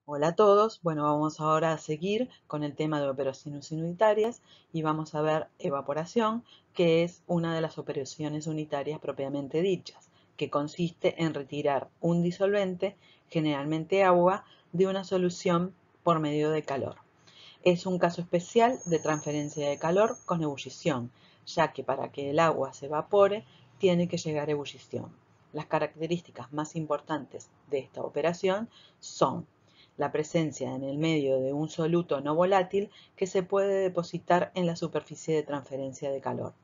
Hola a todos, bueno, vamos ahora a seguir con el tema de operaciones unitarias y vamos a ver evaporación, que es una de las operaciones unitarias propiamente dichas, que consiste en retirar un disolvente, generalmente agua, de una solución por medio de calor. Es un caso especial de transferencia de calor con ebullición, ya que para que el agua se evapore tiene que llegar a ebullición. Las características más importantes de esta operación son la presencia en el medio de un soluto no volátil que se puede depositar en la superficie de transferencia de calor.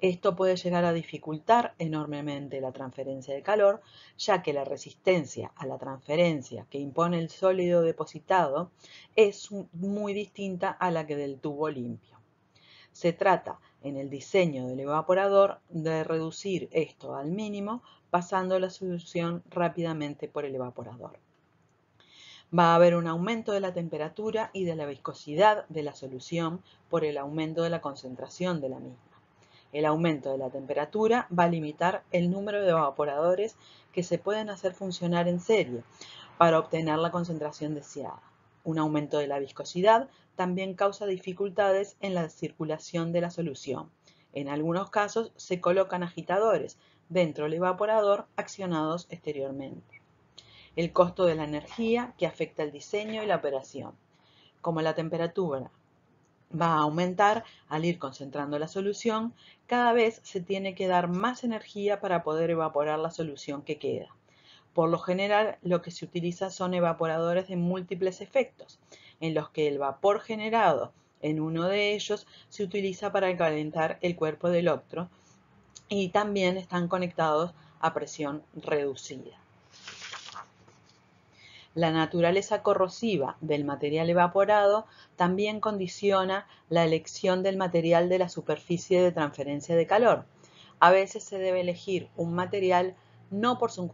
Esto puede llegar a dificultar enormemente la transferencia de calor, ya que la resistencia a la transferencia que impone el sólido depositado es muy distinta a la que del tubo limpio. Se trata, en el diseño del evaporador, de reducir esto al mínimo pasando la solución rápidamente por el evaporador. Va a haber un aumento de la temperatura y de la viscosidad de la solución por el aumento de la concentración de la misma. El aumento de la temperatura va a limitar el número de evaporadores que se pueden hacer funcionar en serie para obtener la concentración deseada. Un aumento de la viscosidad también causa dificultades en la circulación de la solución. En algunos casos se colocan agitadores dentro del evaporador accionados exteriormente. El costo de la energía que afecta el diseño y la operación. Como la temperatura va a aumentar al ir concentrando la solución, cada vez se tiene que dar más energía para poder evaporar la solución que queda. Por lo general, lo que se utiliza son evaporadores de múltiples efectos, en los que el vapor generado en uno de ellos se utiliza para calentar el cuerpo del otro y también están conectados a presión reducida. La naturaleza corrosiva del material evaporado también condiciona la elección del material de la superficie de transferencia de calor. A veces se debe elegir un material no por su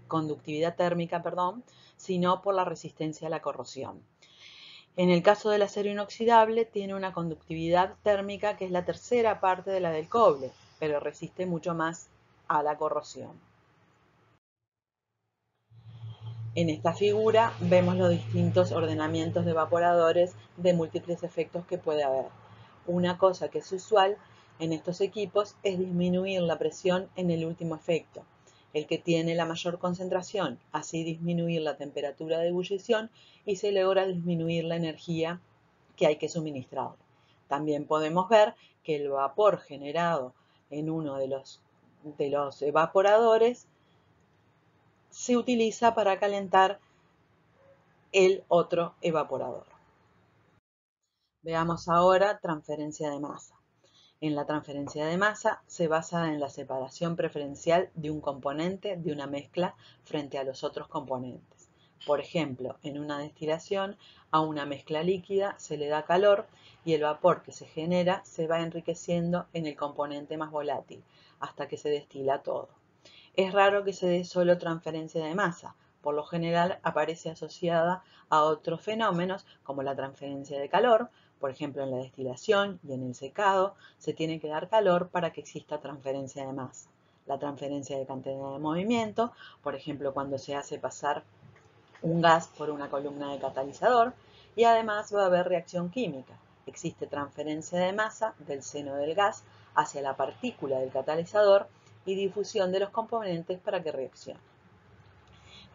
conductividad térmica, sino por la resistencia a la corrosión. En el caso del acero inoxidable tiene una conductividad térmica que es la tercera parte de la del cobre, pero resiste mucho más a la corrosión. En esta figura vemos los distintos ordenamientos de evaporadores de múltiples efectos que puede haber. Una cosa que es usual en estos equipos es disminuir la presión en el último efecto, el que tiene la mayor concentración, así disminuir la temperatura de ebullición y se logra disminuir la energía que hay que suministrar. También podemos ver que el vapor generado en uno de los evaporadores se utiliza para calentar el otro evaporador. Veamos ahora transferencia de masa. En la transferencia de masa se basa en la separación preferencial de un componente de una mezcla frente a los otros componentes. Por ejemplo, en una destilación a una mezcla líquida se le da calor y el vapor que se genera se va enriqueciendo en el componente más volátil hasta que se destila todo. Es raro que se dé solo transferencia de masa, por lo general aparece asociada a otros fenómenos como la transferencia de calor, por ejemplo en la destilación y en el secado se tiene que dar calor para que exista transferencia de masa. La transferencia de cantidad de movimiento, por ejemplo cuando se hace pasar un gas por una columna de catalizador, y además va a haber reacción química. Existe transferencia de masa del seno del gas hacia la partícula del catalizador y difusión de los componentes para que reaccionen.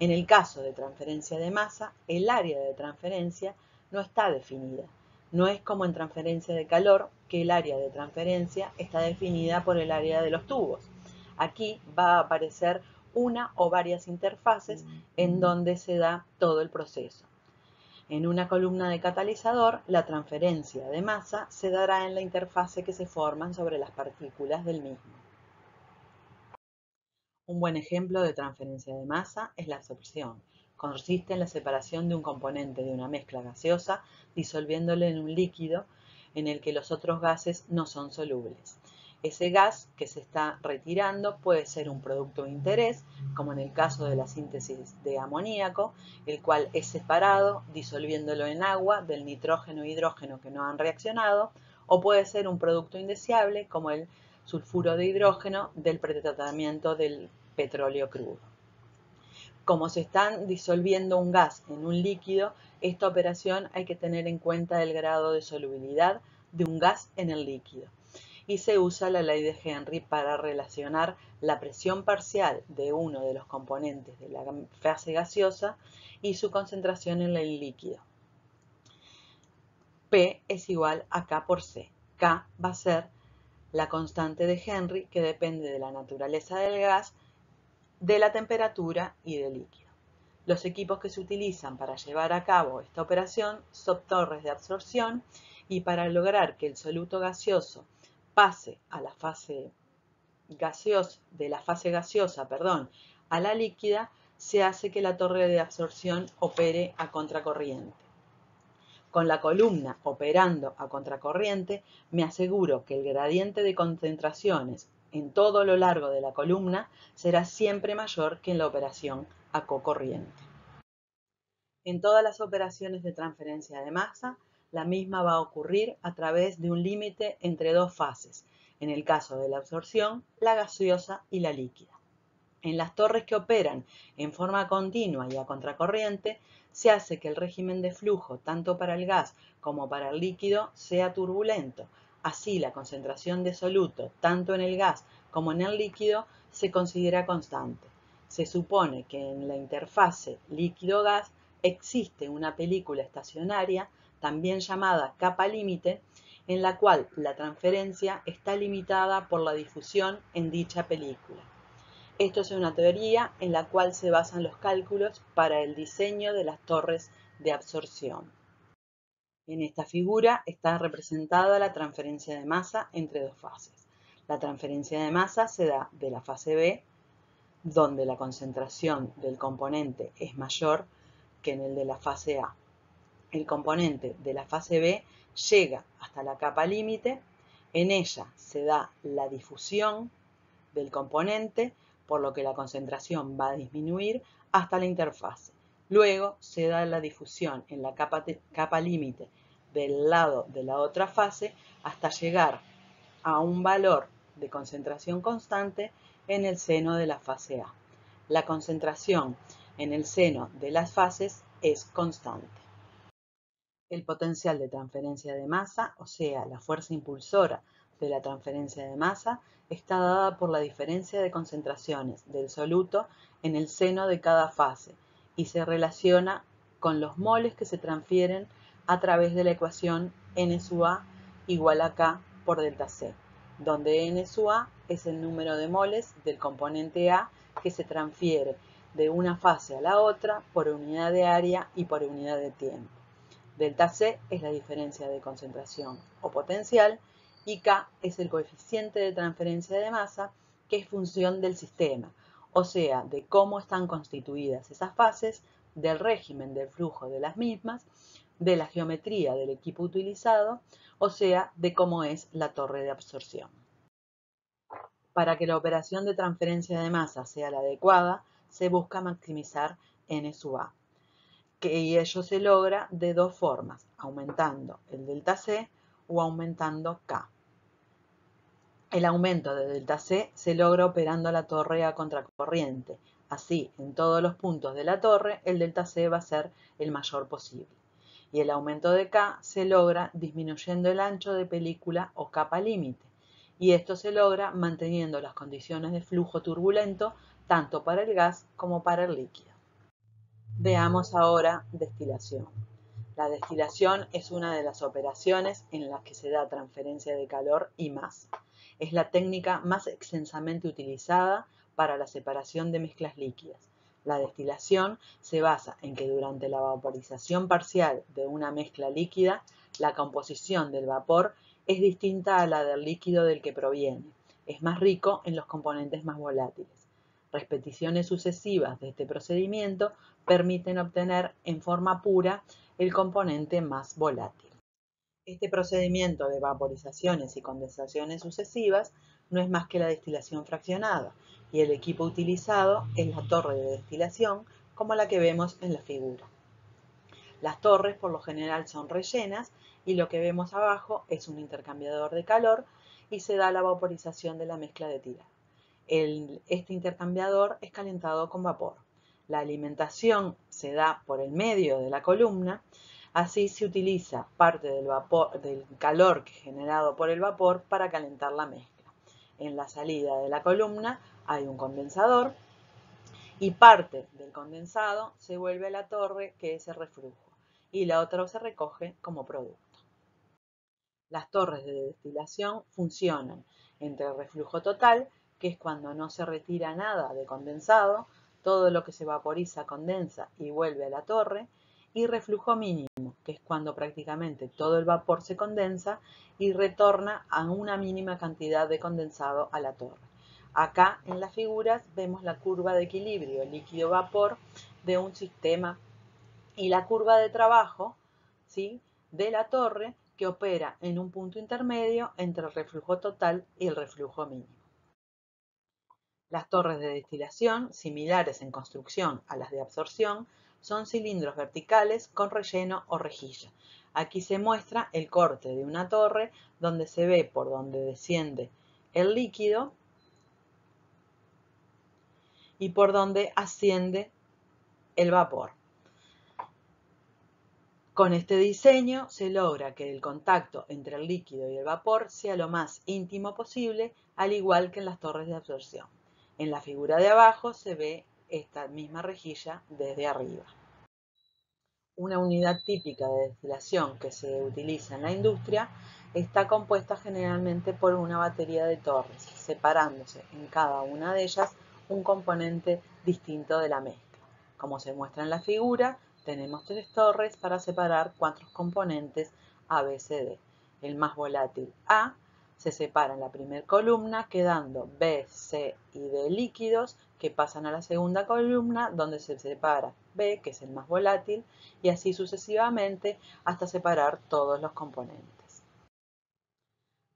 En el caso de transferencia de masa, el área de transferencia no está definida. No es como en transferencia de calor, que el área de transferencia está definida por el área de los tubos. Aquí va a aparecer una o varias interfaces en donde se da todo el proceso. En una columna de catalizador, la transferencia de masa se dará en la interfase que se forman sobre las partículas del mismo. Un buen ejemplo de transferencia de masa es la absorción. Consiste en la separación de un componente de una mezcla gaseosa disolviéndolo en un líquido en el que los otros gases no son solubles. Ese gas que se está retirando puede ser un producto de interés, como en el caso de la síntesis de amoníaco, el cual es separado disolviéndolo en agua del nitrógeno e hidrógeno que no han reaccionado, o puede ser un producto indeseable, como el sulfuro de hidrógeno del pretratamiento del petróleo crudo. Como se están disolviendo un gas en un líquido, esta operación hay que tener en cuenta el grado de solubilidad de un gas en el líquido. Y se usa la ley de Henry para relacionar la presión parcial de uno de los componentes de la fase gaseosa y su concentración en el líquido. P es igual a K por C. K va a ser la constante de Henry que depende de la naturaleza del gas, de la temperatura y del líquido. Los equipos que se utilizan para llevar a cabo esta operación son torres de absorción y para lograr que el soluto gaseoso pase a la fase gaseosa, a la líquida, se hace que la torre de absorción opere a contracorriente. Con la columna operando a contracorriente, me aseguro que el gradiente de concentraciones en todo lo largo de la columna será siempre mayor que en la operación a cocorriente. En todas las operaciones de transferencia de masa, la misma va a ocurrir a través de un límite entre dos fases, en el caso de la absorción, la gaseosa y la líquida. En las torres que operan en forma continua y a contracorriente, se hace que el régimen de flujo, tanto para el gas como para el líquido, sea turbulento. Así, la concentración de soluto, tanto en el gas como en el líquido, se considera constante. Se supone que en la interfase líquido-gas existe una película estacionaria, también llamada capa límite, en la cual la transferencia está limitada por la difusión en dicha película. Esto es una teoría en la cual se basan los cálculos para el diseño de las torres de absorción. En esta figura está representada la transferencia de masa entre dos fases. La transferencia de masa se da de la fase B, donde la concentración del componente es mayor que en el de la fase A. El componente de la fase B llega hasta la capa límite, en ella se da la difusión del componente, por lo que la concentración va a disminuir hasta la interfase. Luego se da la difusión en la capa límite del lado de la otra fase hasta llegar a un valor de concentración constante en el seno de la fase A. La concentración en el seno de las fases es constante. El potencial de transferencia de masa, o sea, la fuerza impulsora de la transferencia de masa, está dada por la diferencia de concentraciones del soluto en el seno de cada fase y se relaciona con los moles que se transfieren a través de la ecuación N sub A igual a K por delta C, donde N sub A es el número de moles del componente A que se transfiere de una fase a la otra por unidad de área y por unidad de tiempo. Delta C es la diferencia de concentración o potencial y K es el coeficiente de transferencia de masa, que es función del sistema, o sea, de cómo están constituidas esas fases, del régimen del flujo de las mismas, de la geometría del equipo utilizado, o sea, de cómo es la torre de absorción. Para que la operación de transferencia de masa sea la adecuada, se busca maximizar N sub A. Y ello se logra de dos formas, aumentando el delta C o aumentando K. El aumento de delta C se logra operando la torre a contracorriente. Así, en todos los puntos de la torre, el delta C va a ser el mayor posible. Y el aumento de K se logra disminuyendo el ancho de película o capa límite. Y esto se logra manteniendo las condiciones de flujo turbulento tanto para el gas como para el líquido. Veamos ahora destilación. La destilación es una de las operaciones en las que se da transferencia de calor y masa. Es la técnica más extensamente utilizada para la separación de mezclas líquidas. La destilación se basa en que durante la vaporización parcial de una mezcla líquida, la composición del vapor es distinta a la del líquido del que proviene. Es más rico en los componentes más volátiles. Repeticiones sucesivas de este procedimiento permiten obtener en forma pura el componente más volátil. Este procedimiento de vaporizaciones y condensaciones sucesivas no es más que la destilación fraccionada, y el equipo utilizado es la torre de destilación, como la que vemos en la figura. Las torres por lo general son rellenas y lo que vemos abajo es un intercambiador de calor y se da la vaporización de la mezcla de tirar. Este intercambiador es calentado con vapor. La alimentación se da por el medio de la columna, así se utiliza parte del calor generado por el vapor para calentar la mezcla. En la salida de la columna hay un condensador y parte del condensado se vuelve a la torre, que es el reflujo, y la otra se recoge como producto. Las torres de destilación funcionan entre el reflujo total, que es cuando no se retira nada de condensado, todo lo que se vaporiza condensa y vuelve a la torre, y reflujo mínimo, que es cuando prácticamente todo el vapor se condensa y retorna a una mínima cantidad de condensado a la torre. Acá en las figuras vemos la curva de equilibrio líquido-vapor de un sistema y la curva de trabajo, ¿sí?, de la torre, que opera en un punto intermedio entre el reflujo total y el reflujo mínimo. Las torres de destilación, similares en construcción a las de absorción, son cilindros verticales con relleno o rejilla. Aquí se muestra el corte de una torre donde se ve por donde desciende el líquido y por donde asciende el vapor. Con este diseño se logra que el contacto entre el líquido y el vapor sea lo más íntimo posible, al igual que en las torres de absorción. En la figura de abajo se ve esta misma rejilla desde arriba. Una unidad típica de destilación que se utiliza en la industria está compuesta generalmente por una batería de torres, separándose en cada una de ellas un componente distinto de la mezcla. Como se muestra en la figura, tenemos 3 torres para separar 4 componentes A, B, C, D. El más volátil A se separa en la primera columna, quedando B, C y D líquidos que pasan a la segunda columna, donde se separa B, que es el más volátil, y así sucesivamente hasta separar todos los componentes.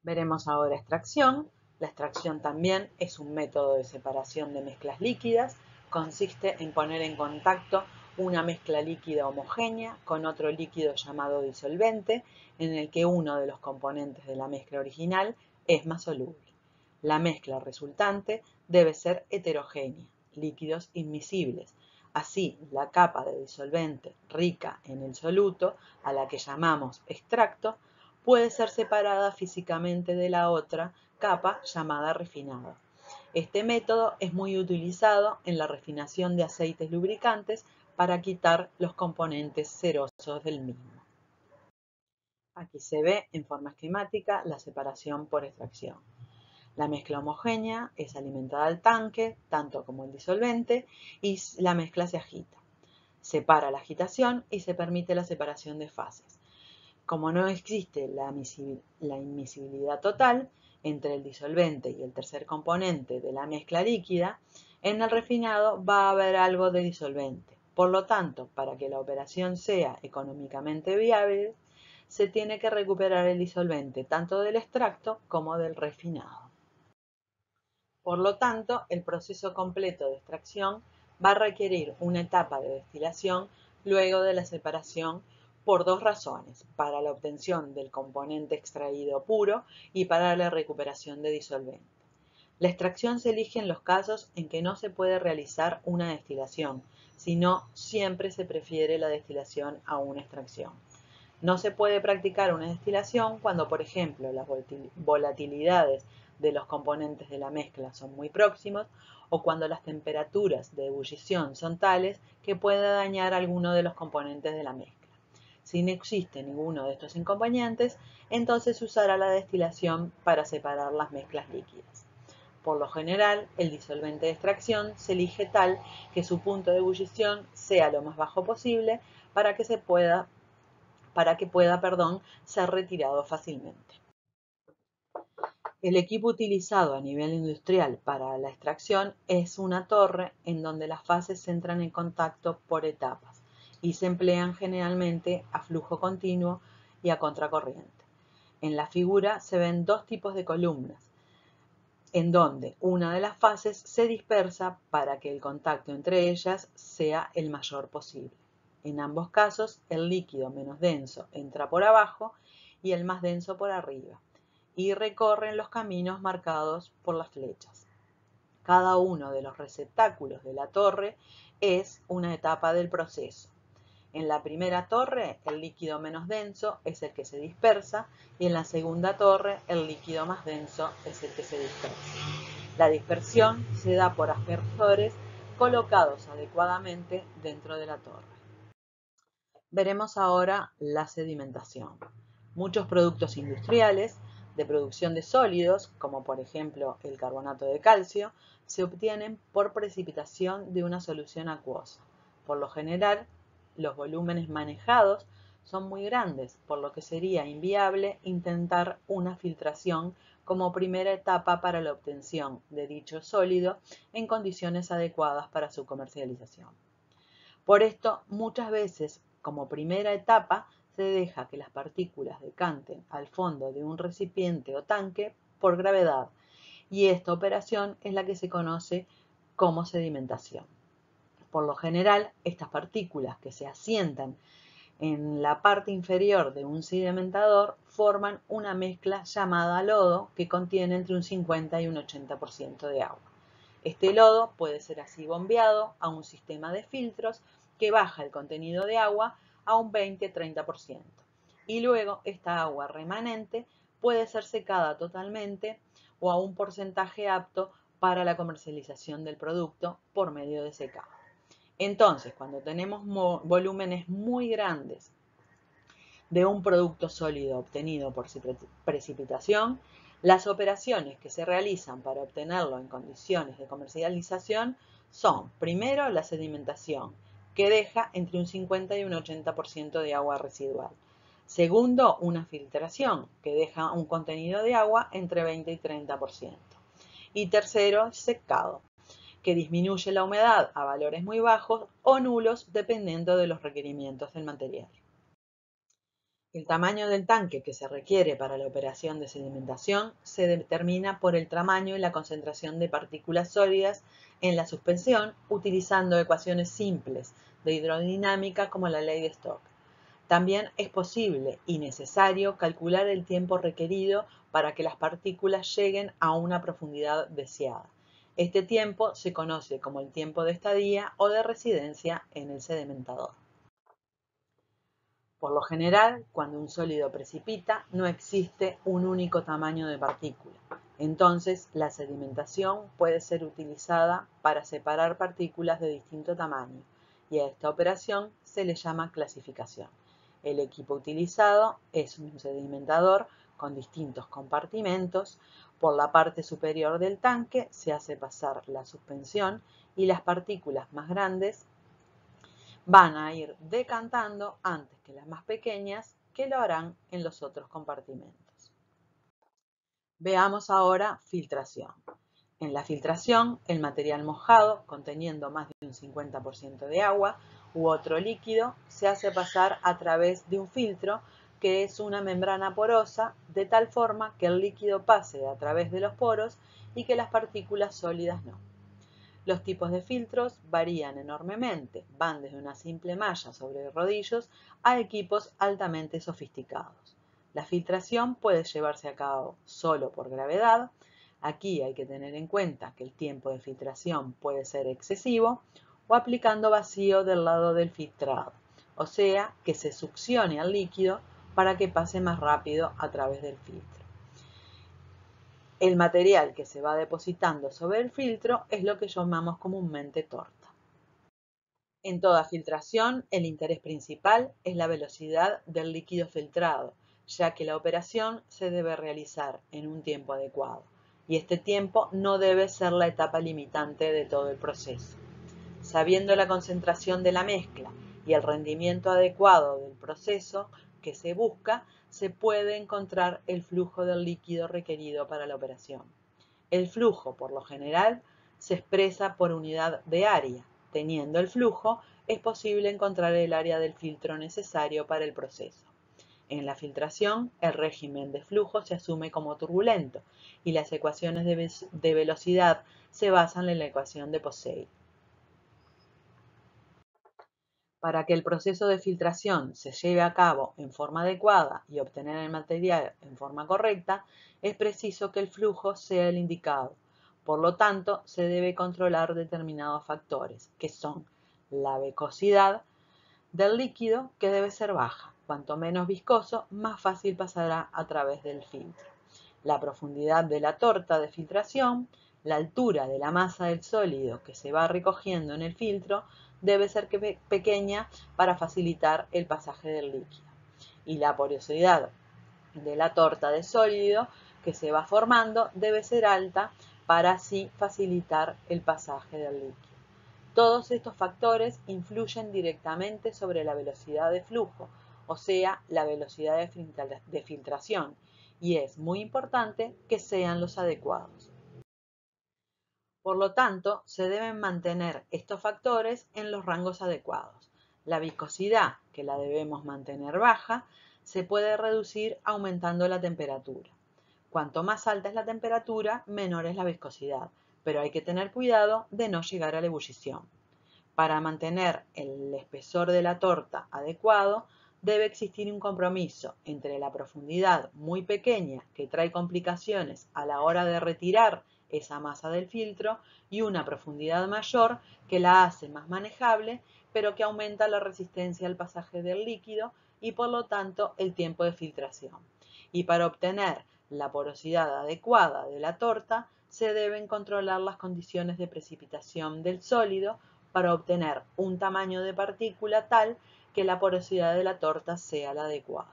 Veremos ahora extracción. La extracción también es un método de separación de mezclas líquidas. Consiste en poner en contacto una mezcla líquida homogénea con otro líquido llamado disolvente, en el que uno de los componentes de la mezcla original es más soluble. La mezcla resultante debe ser heterogénea, líquidos inmiscibles. Así, la capa de disolvente rica en el soluto, a la que llamamos extracto, puede ser separada físicamente de la otra capa llamada refinado. Este método es muy utilizado en la refinación de aceites lubricantes para quitar los componentes cerosos del mismo. Aquí se ve en forma esquemática la separación por extracción. La mezcla homogénea es alimentada al tanque, tanto como el disolvente, y la mezcla se agita. Separa la agitación y se permite la separación de fases. Como no existe la inmiscibilidad total entre el disolvente y el tercer componente de la mezcla líquida, en el refinado va a haber algo de disolvente. Por lo tanto, para que la operación sea económicamente viable, se tiene que recuperar el disolvente tanto del extracto como del refinado. Por lo tanto, el proceso completo de extracción va a requerir una etapa de destilación luego de la separación por 2 razones: para la obtención del componente extraído puro y para la recuperación de disolvente. La extracción se elige en los casos en que no se puede realizar una destilación, sino siempre se prefiere la destilación a una extracción. No se puede practicar una destilación cuando, por ejemplo, las volatilidades de los componentes de la mezcla son muy próximos o cuando las temperaturas de ebullición son tales que pueda dañar alguno de los componentes de la mezcla. Si no existe ninguno de estos inconvenientes, entonces se usará la destilación para separar las mezclas líquidas. Por lo general, el disolvente de extracción se elige tal que su punto de ebullición sea lo más bajo posible para que pueda ser retirado fácilmente. El equipo utilizado a nivel industrial para la extracción es una torre en donde las fases entran en contacto por etapas y se emplean generalmente a flujo continuo y a contracorriente. En la figura se ven 2 tipos de columnas, en donde una de las fases se dispersa para que el contacto entre ellas sea el mayor posible. En ambos casos, el líquido menos denso entra por abajo y el más denso por arriba, y recorren los caminos marcados por las flechas. Cada uno de los receptáculos de la torre es una etapa del proceso. En la primera torre, el líquido menos denso es el que se dispersa y en la segunda torre, el líquido más denso es el que se dispersa. La dispersión se da por aspersores colocados adecuadamente dentro de la torre. Veremos ahora la sedimentación. Muchos productos industriales de producción de sólidos, como por ejemplo el carbonato de calcio, se obtienen por precipitación de una solución acuosa. Por lo general, los volúmenes manejados son muy grandes, por lo que sería inviable intentar una filtración como primera etapa para la obtención de dicho sólido en condiciones adecuadas para su comercialización. Por esto, muchas veces, como primera etapa, se deja que las partículas decanten al fondo de un recipiente o tanque por gravedad, y esta operación es la que se conoce como sedimentación. Por lo general, estas partículas que se asientan en la parte inferior de un sedimentador forman una mezcla llamada lodo que contiene entre un 50 y un 80% de agua. Este lodo puede ser así bombeado a un sistema de filtros que baja el contenido de agua a un 20-30%. Y luego esta agua remanente puede ser secada totalmente o a un porcentaje apto para la comercialización del producto por medio de secado. Entonces, cuando tenemos volúmenes muy grandes de un producto sólido obtenido por precipitación, las operaciones que se realizan para obtenerlo en condiciones de comercialización son, primero, la sedimentación, que deja entre un 50 y un 80% de agua residual. Segundo, una filtración, que deja un contenido de agua entre 20 y 30%. Y tercero, secado, que disminuye la humedad a valores muy bajos o nulos dependiendo de los requerimientos del material. El tamaño del tanque que se requiere para la operación de sedimentación se determina por el tamaño y la concentración de partículas sólidas en la suspensión utilizando ecuaciones simples de hidrodinámica como la ley de Stokes. También es posible y necesario calcular el tiempo requerido para que las partículas lleguen a una profundidad deseada. Este tiempo se conoce como el tiempo de estadía o de residencia en el sedimentador. Por lo general, cuando un sólido precipita, no existe un único tamaño de partícula. Entonces, la sedimentación puede ser utilizada para separar partículas de distinto tamaño, y a esta operación se le llama clasificación. El equipo utilizado es un sedimentador con distintos compartimentos. Por la parte superior del tanque se hace pasar la suspensión y las partículas más grandes van a ir decantando antes que las más pequeñas, que lo harán en los otros compartimentos. Veamos ahora filtración. En la filtración, el material mojado, conteniendo más de un 50% de agua u otro líquido, se hace pasar a través de un filtro que es una membrana porosa, de tal forma que el líquido pase a través de los poros y que las partículas sólidas no. Los tipos de filtros varían enormemente, van desde una simple malla sobre rodillos a equipos altamente sofisticados. La filtración puede llevarse a cabo solo por gravedad. Aquí hay que tener en cuenta que el tiempo de filtración puede ser excesivo, o aplicando vacío del lado del filtrado, o sea, que se succione al líquido para que pase más rápido a través del filtro. El material que se va depositando sobre el filtro es lo que llamamos comúnmente torta. En toda filtración, el interés principal es la velocidad del líquido filtrado, ya que la operación se debe realizar en un tiempo adecuado, y este tiempo no debe ser la etapa limitante de todo el proceso. Sabiendo la concentración de la mezcla y el rendimiento adecuado del proceso que se busca, se puede encontrar el flujo del líquido requerido para la operación. El flujo, por lo general, se expresa por unidad de área. Teniendo el flujo, es posible encontrar el área del filtro necesario para el proceso. En la filtración, el régimen de flujo se asume como turbulento y las ecuaciones de velocidad se basan en la ecuación de Posey. Para que el proceso de filtración se lleve a cabo en forma adecuada y obtener el material en forma correcta, es preciso que el flujo sea el indicado. Por lo tanto, se debe controlar determinados factores, que son la viscosidad del líquido, que debe ser baja. Cuanto menos viscoso, más fácil pasará a través del filtro. La profundidad de la torta de filtración, la altura de la masa del sólido que se va recogiendo en el filtro debe ser pequeña para facilitar el pasaje del líquido. Y la porosidad de la torta de sólido que se va formando debe ser alta para así facilitar el pasaje del líquido. Todos estos factores influyen directamente sobre la velocidad de flujo, o sea, la velocidad de filtración, y es muy importante que sean los adecuados. Por lo tanto, se deben mantener estos factores en los rangos adecuados. La viscosidad, que la debemos mantener baja, se puede reducir aumentando la temperatura. Cuanto más alta es la temperatura, menor es la viscosidad, pero hay que tener cuidado de no llegar a la ebullición. Para mantener el espesor de la torta adecuado, debe existir un compromiso entre la profundidad muy pequeña, que trae complicaciones a la hora de retirar esa masa del filtro, y una profundidad mayor, que la hace más manejable, pero que aumenta la resistencia al pasaje del líquido y por lo tanto el tiempo de filtración. Y para obtener la porosidad adecuada de la torta, se deben controlar las condiciones de precipitación del sólido para obtener un tamaño de partícula tal que la porosidad de la torta sea la adecuada.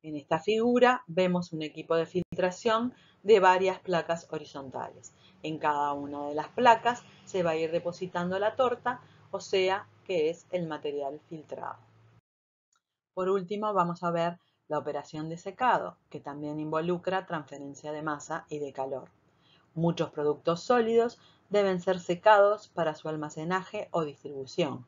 En esta figura vemos un equipo de filtración de varias placas horizontales. En cada una de las placas se va a ir depositando la torta, o sea que es el material filtrado. Por último, vamos a ver la operación de secado, que también involucra transferencia de masa y de calor. Muchos productos sólidos deben ser secados para su almacenaje o distribución.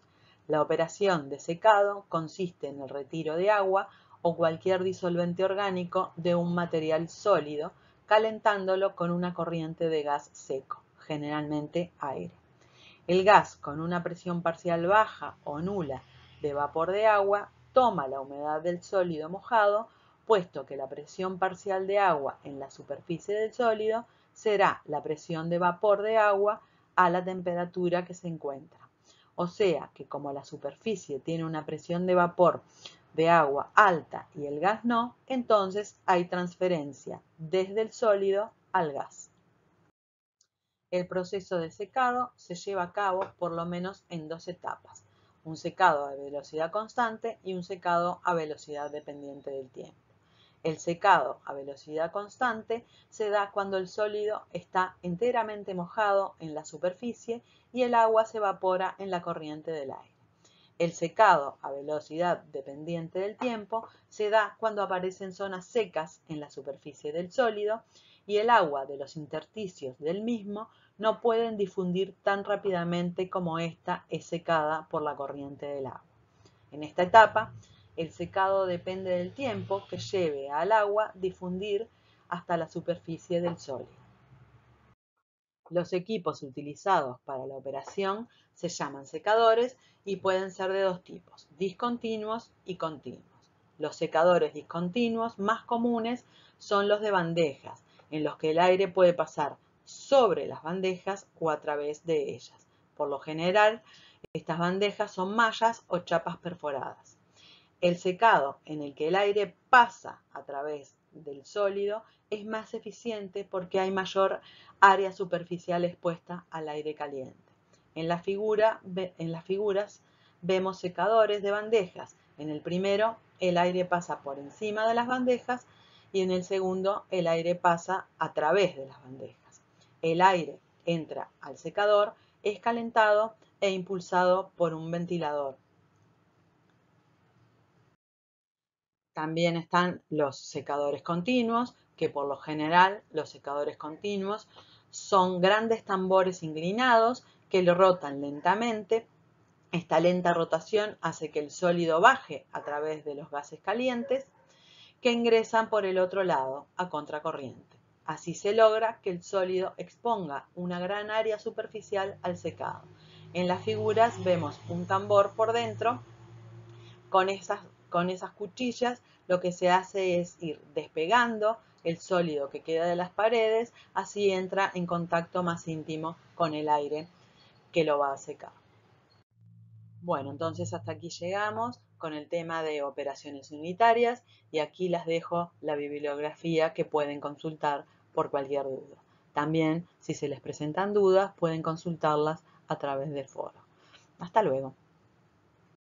La operación de secado consiste en el retiro de agua o cualquier disolvente orgánico de un material sólido, calentándolo con una corriente de gas seco, generalmente aire. El gas con una presión parcial baja o nula de vapor de agua toma la humedad del sólido mojado, puesto que la presión parcial de agua en la superficie del sólido será la presión de vapor de agua a la temperatura que se encuentra. O sea que como la superficie tiene una presión de vapor de agua alta y el gas no, entonces hay transferencia desde el sólido al gas. El proceso de secado se lleva a cabo por lo menos en dos etapas: un secado a velocidad constante y un secado a velocidad dependiente del tiempo. El secado a velocidad constante se da cuando el sólido está enteramente mojado en la superficie y el agua se evapora en la corriente del aire. El secado a velocidad dependiente del tiempo se da cuando aparecen zonas secas en la superficie del sólido y el agua de los intersticios del mismo no pueden difundir tan rápidamente como ésta es secada por la corriente del agua. En esta etapa, el secado depende del tiempo que lleve al agua difundir hasta la superficie del sólido. Los equipos utilizados para la operación se llaman secadores y pueden ser de dos tipos: discontinuos y continuos. Los secadores discontinuos más comunes son los de bandejas, en los que el aire puede pasar sobre las bandejas o a través de ellas. Por lo general, estas bandejas son mallas o chapas perforadas. El secado en el que el aire pasa a través del sólido es más eficiente porque hay mayor área superficial expuesta al aire caliente. En las figuras vemos secadores de bandejas. En el primero, el aire pasa por encima de las bandejas y en el segundo, el aire pasa a través de las bandejas. El aire entra al secador, es calentado e impulsado por un ventilador. También están los secadores continuos, que por lo general los secadores continuos son grandes tambores inclinados que lo rotan lentamente. Esta lenta rotación hace que el sólido baje a través de los gases calientes que ingresan por el otro lado a contracorriente. Así se logra que el sólido exponga una gran área superficial al secado. En las figuras vemos un tambor por dentro. Con esas cuchillas lo que se hace es ir despegando el sólido que queda de las paredes, así entra en contacto más íntimo con el aire que lo va a secar. Bueno, entonces hasta aquí llegamos con el tema de operaciones unitarias y aquí las dejo la bibliografía que pueden consultar por cualquier duda. También, si se les presentan dudas, pueden consultarlas a través del foro. Hasta luego.